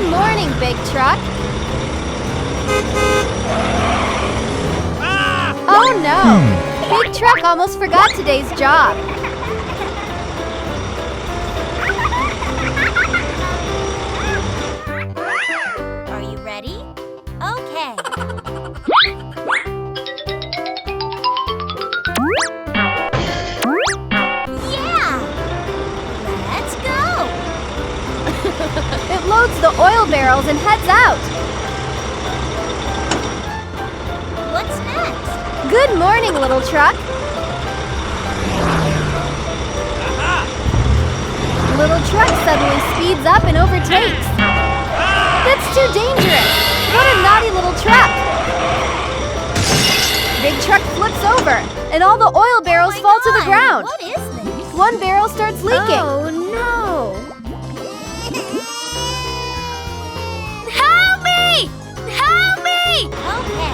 Good morning, big truck. Oh no! Big truck almost forgot today's job. Are you ready? Okay. Yeah! Let's go! It loads the oil barrels and heads out. What's next? Good morning, little truck. Little truck suddenly speeds up and overtakes. That's too dangerous. What a naughty little truck. Big truck flips over, and all the oil barrels fall to the ground. What is this? One barrel starts leaking. Oh no! Help me! Help me! Okay.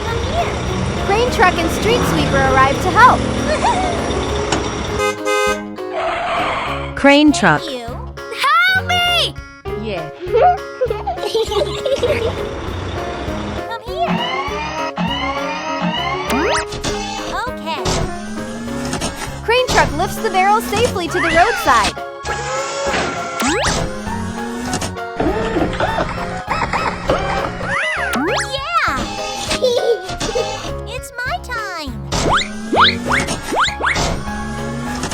Come here. Crane truck and street sweeper arrive to help. Crane truck. You. Help me! Yeah. Come here. Okay. Crane truck lifts the barrels safely to the roadside. Yeah! It's my time.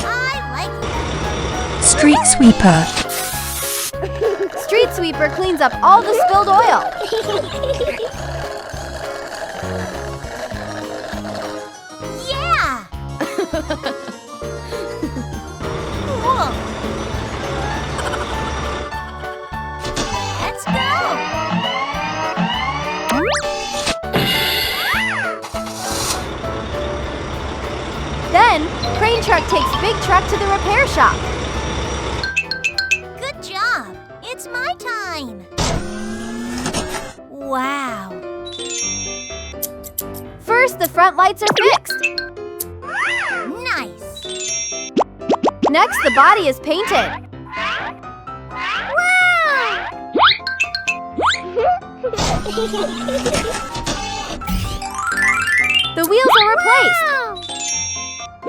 I like it. Street sweeper. Street sweeper cleans up all the spilled oil. Yeah! Whoa! Let's go! Then, crane truck takes big truck to the repair shop. Good job! It's my time! Wow! First, the front lights are fixed. Nice! Next, the body is painted. The wheels are replaced.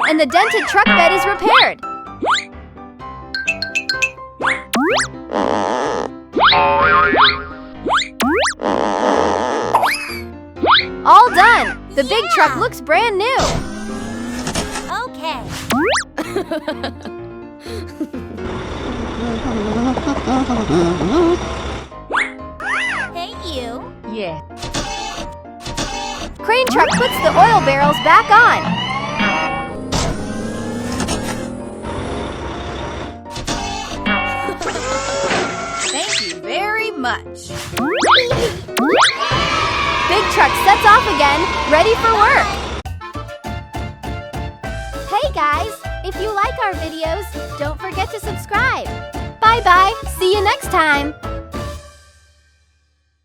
And the dented truck bed is repaired. All done! The big truck looks brand new. Okay. Hey, you. Yeah. Crane truck puts the oil barrels back on. Thank you very much. Big truck sets off again, ready for work. Hey guys, if you like our videos, don't forget to subscribe. Bye-bye, see you next time.